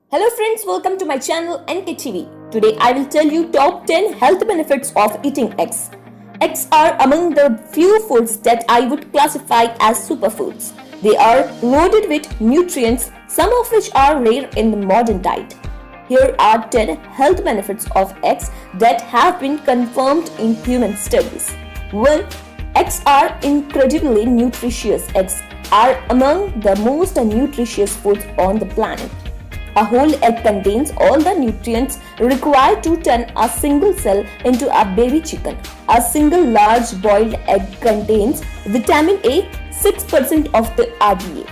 Hello friends, welcome to my channel NKTV. Today I will tell you top 10 health benefits of eating eggs. Eggs are among the few foods that I would classify as superfoods. They are loaded with nutrients, some of which are rare in the modern diet. Here are 10 health benefits of eggs that have been confirmed in human studies. 1. Eggs are incredibly nutritious. Eggs are among the most nutritious foods on the planet. A whole egg contains all the nutrients required to turn a single cell into a baby chicken. A single large boiled egg contains vitamin A, 6% of the RDA,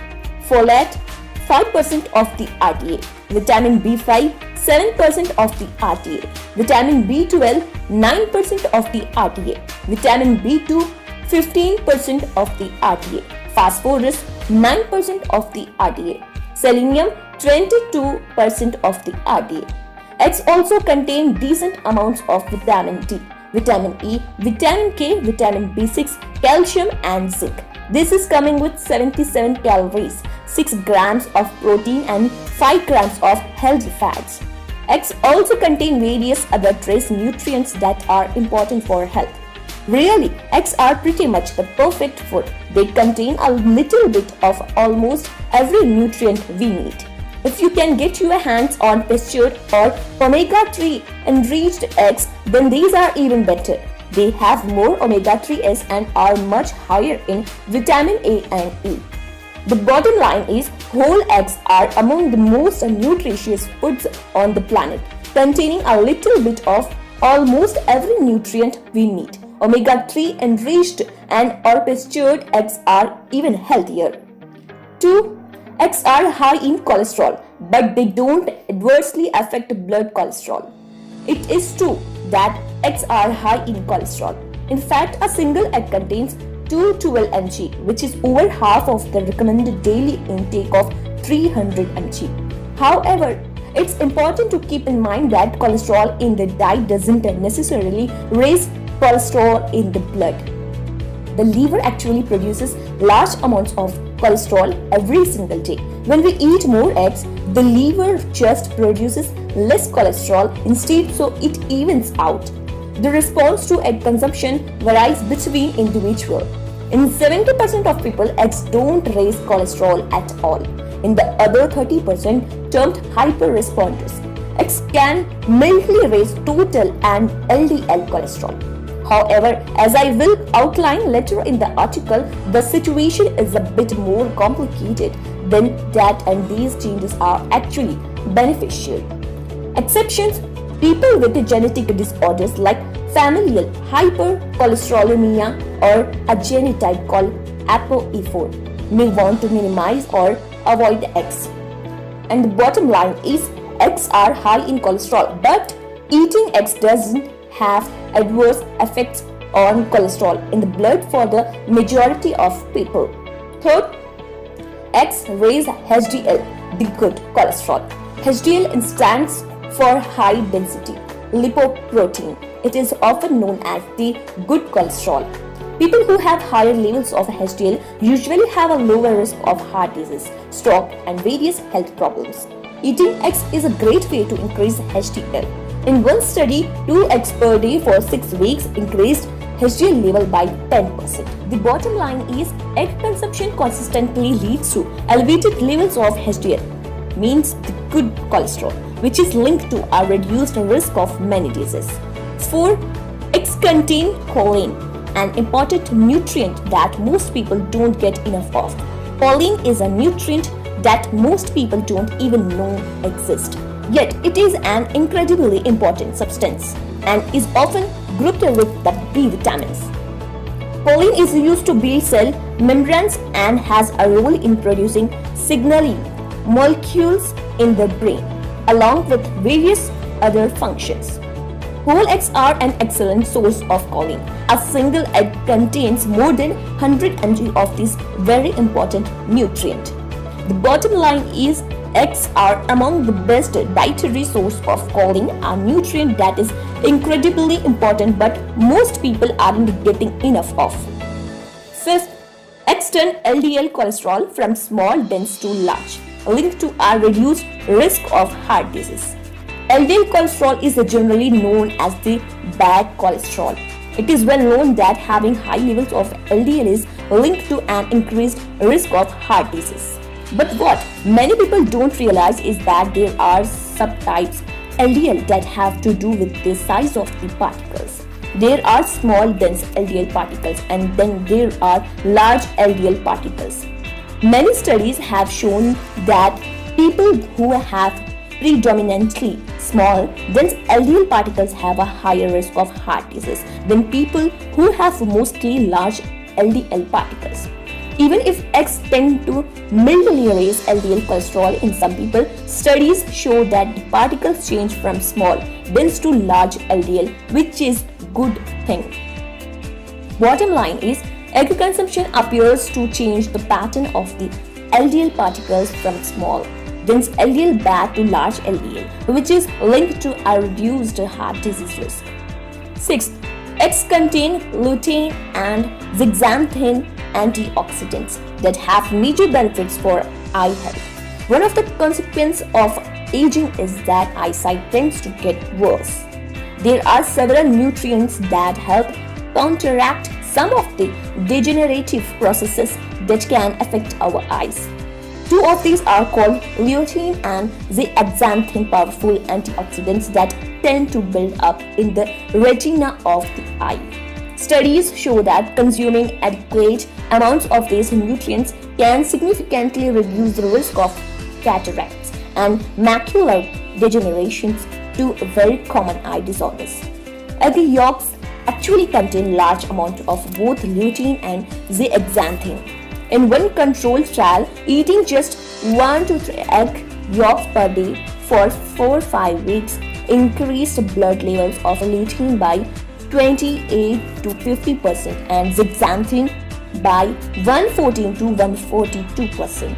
folate, 5% of the RDA, vitamin B5, 7% of the RDA, vitamin B12, 9% of the RDA, vitamin B2, 15% of the RDA, phosphorus, 9% of the RDA, selenium, 22% of the RDA. Eggs also contain decent amounts of vitamin D, vitamin E, vitamin K, vitamin B6, calcium and zinc. This is coming with 77 calories, 6 grams of protein and 5 grams of healthy fats. Eggs also contain various other trace nutrients that are important for health. Really, eggs are pretty much the perfect food. They contain a little bit of almost every nutrient we need. If you can get your hands on pastured or omega-3 enriched eggs, then these are even better. They have more omega-3s and are much higher in vitamin A and E. The bottom line is whole eggs are among the most nutritious foods on the planet, containing a little bit of almost every nutrient we need. Omega-3 enriched and or pastured eggs are even healthier. 2. Eggs are high in cholesterol, but they don't adversely affect blood cholesterol. It is true that eggs are high in cholesterol. In fact, a single egg contains 212 mg, which is over half of the recommended daily intake of 300 mg. However, it's important to keep in mind that cholesterol in the diet doesn't necessarily raise cholesterol in the blood. The liver actually produces large amounts of cholesterol every single day. When we eat more eggs, the liver just produces less cholesterol instead, so it evens out. The response to egg consumption varies between individuals. In 70% of people, eggs don't raise cholesterol at all. In the other 30%, termed hyper-responders, eggs can mildly raise total and LDL cholesterol. However, as I will outline later in the article, the situation is a bit more complicated than that and these changes are actually beneficial. Exceptions: people with genetic disorders like familial hypercholesterolemia or a genotype called ApoE4 may want to minimize or avoid eggs. And the bottom line is eggs are high in cholesterol, but eating eggs doesn't have adverse effects on cholesterol in the blood for the majority of people. Third, eggs raise HDL, the good cholesterol. HDL stands for high density lipoprotein. It is often known as the good cholesterol. People who have higher levels of HDL usually have a lower risk of heart disease, stroke, and various health problems. Eating eggs is a great way to increase HDL. In one study, 2 eggs per day for 6 weeks increased HDL level by 10%. The bottom line is egg consumption consistently leads to elevated levels of HDL, means the good cholesterol, which is linked to a reduced risk of many diseases. 4. Eggs contain choline, an important nutrient that most people don't get enough of. Choline is a nutrient that most people don't even know exists. Yet it is an incredibly important substance and is often grouped with the B vitamins. Choline is used to build cell membranes and has a role in producing signaling molecules in the brain, along with various other functions. Whole eggs are an excellent source of choline. A single egg contains more than 100 mg of this very important nutrient. The bottom line is eggs are among the best dietary source of choline, a nutrient that is incredibly important but most people aren't getting enough of. Fifth, eggs turn LDL cholesterol from small dense to large. linked to a reduced risk of heart disease. LDL cholesterol is generally known as the bad cholesterol. It is well known that having high levels of LDL is linked to an increased risk of heart disease. But what many people don't realize is that there are subtypes LDL that have to do with the size of the particles. There are small dense LDL particles and then there are large LDL particles. Many studies have shown that people who have predominantly small dense LDL particles have a higher risk of heart disease than people who have mostly large LDL particles. Even if X tend to mildly raise LDL cholesterol in some people, studies show that the particles change from small dense to large LDL, which is good thing. Bottom line is, egg consumption appears to change the pattern of the LDL particles from small dense LDL bad to large LDL, which is linked to a reduced heart disease risk. Sixth, eggs contain lutein and zeaxanthin antioxidants that have major benefits for eye health. One of the consequences of aging is that eyesight tends to get worse. There are several nutrients that help counteract some of the degenerative processes that can affect our eyes. Two of these are called lutein and zeaxanthin, powerful antioxidants that tend to build up in the retina of the eye. Studies show that consuming adequate amounts of these nutrients can significantly reduce the risk of cataracts and macular degenerations, two very common eye disorders. Egg yolks actually contain large amounts of both lutein and zeaxanthin. In one controlled trial, eating just 1 to 3 egg yolks per day for 4-5 weeks increased blood levels of lutein by 28 to 50% and zeaxanthin by 114 to 142%.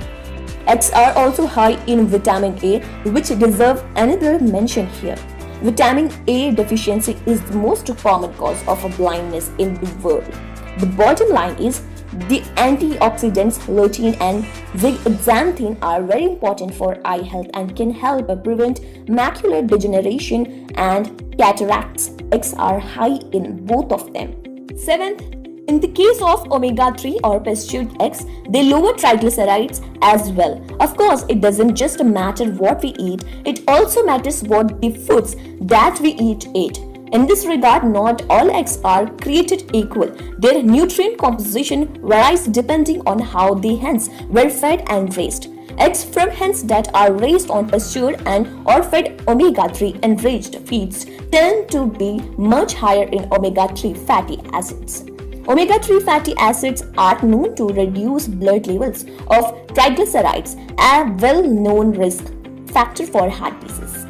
Eggs are also high in vitamin A, which deserve another mention here. Vitamin A deficiency is the most common cause of blindness in the world. The bottom line is, the antioxidants lutein and zeaxanthin are very important for eye health and can help prevent macular degeneration and cataracts. Eggs are high in both of them. Seventh, in the case of omega-3 or pastured eggs, they lower triglycerides as well. Of course, it doesn't just matter what we eat, it also matters what the foods that we eat. In this regard, not all eggs are created equal. Their nutrient composition varies depending on how the hens were fed and raised. Eggs from hens that are raised on pastured and or fed omega-3 enriched feeds tend to be much higher in omega-3 fatty acids. Omega-3 fatty acids are known to reduce blood levels of triglycerides, a well-known risk factor for heart disease.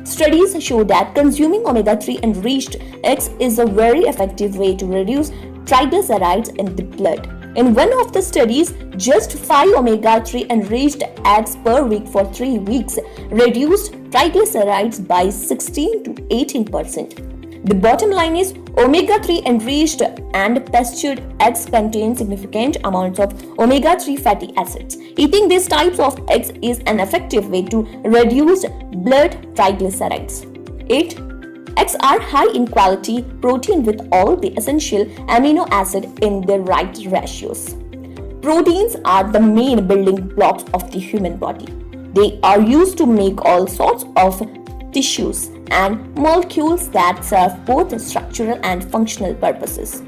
Studies show that consuming omega-3 enriched eggs is a very effective way to reduce triglycerides in the blood. In one of the studies, just 5 omega-3 enriched eggs per week for 3 weeks reduced triglycerides by 16 to 18%. The bottom line is, omega-3 enriched and pastured eggs contain significant amounts of omega-3 fatty acids. Eating these types of eggs is an effective way to reduce blood triglycerides. 8. Eggs are high in quality protein with all the essential amino acids in the right ratios. Proteins are the main building blocks of the human body. They are used to make all sorts of tissues and molecules that serve both structural and functional purposes.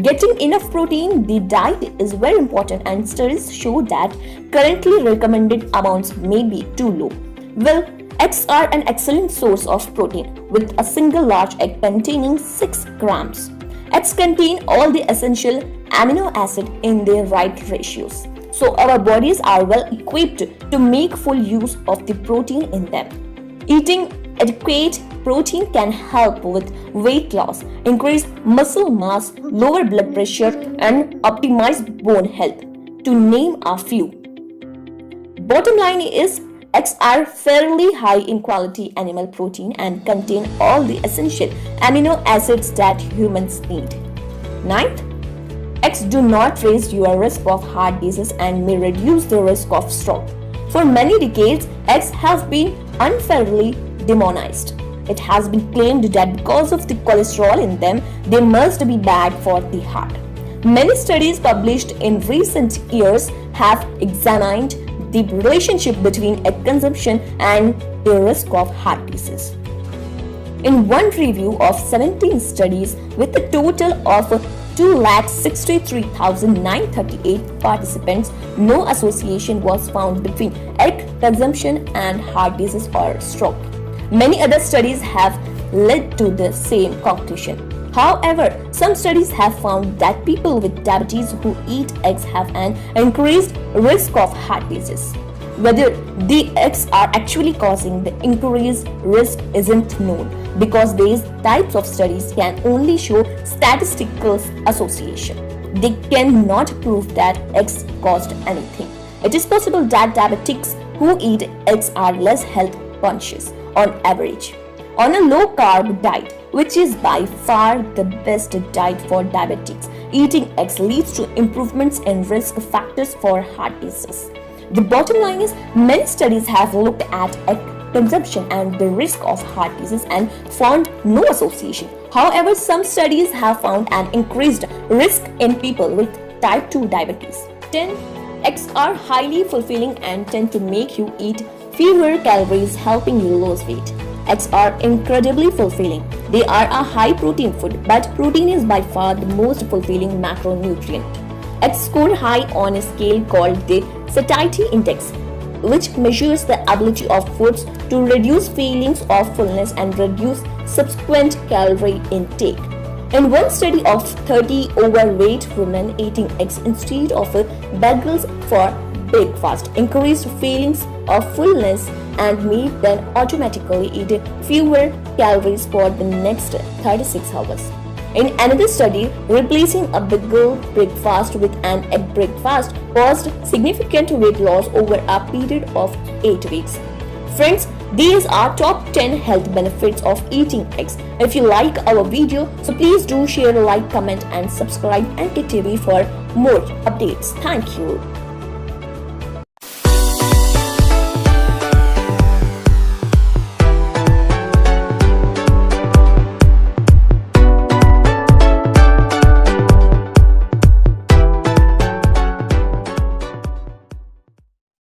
Getting enough protein in the diet is very important, and studies show that currently recommended amounts may be too low. Well, eggs are an excellent source of protein, with a single large egg containing 6 grams. Eggs contain all the essential amino acids in their right ratios, so our bodies are well equipped to make full use of the protein in them. Eating adequate protein can help with weight loss, increase muscle mass, lower blood pressure, and optimize bone health, to name a few. Bottom line is, eggs are fairly high in quality animal protein and contain all the essential amino acids that humans need. 9th, eggs do not raise your risk of heart disease and may reduce the risk of stroke. For many decades, eggs have been unfairly demonized. It has been claimed that because of the cholesterol in them, they must be bad for the heart. Many studies published in recent years have examined the relationship between egg consumption and the risk of heart disease. In one review of 17 studies with a total of 263,938 participants, no association was found between egg consumption and heart disease or stroke. Many other studies have led to the same conclusion. However, some studies have found that people with diabetes who eat eggs have an increased risk of heart disease. Whether the eggs are actually causing the increased risk isn't known, because these types of studies can only show statistical association. They cannot prove that eggs caused anything. It is possible that diabetics who eat eggs are less health conscious on average. On a low-carb diet, which is by far the best diet for diabetics, eating eggs leads to improvements in risk factors for heart disease. The bottom line is, many studies have looked at egg consumption and the risk of heart disease and found no association. However, some studies have found an increased risk in people with type 2 diabetes. 10. Eggs are highly fulfilling and tend to make you eat fewer calories, helping you lose weight. Eggs are incredibly fulfilling. They are a high protein food, but protein is by far the most fulfilling macronutrient. Eggs score high on a scale called the satiety index, which measures the ability of foods to reduce feelings of fullness and reduce subsequent calorie intake. In one study of 30 overweight women, eating eggs instead of bagels for breakfast increased feelings of fullness and made them automatically eat fewer calories for the next 36 hours. In another study, replacing a bagel breakfast with an egg breakfast caused significant weight loss over a period of 8 weeks. Friends, these are top 10 health benefits of eating eggs. If you like our video, so please do share, like, comment and subscribe NK TV for more updates. Thank you.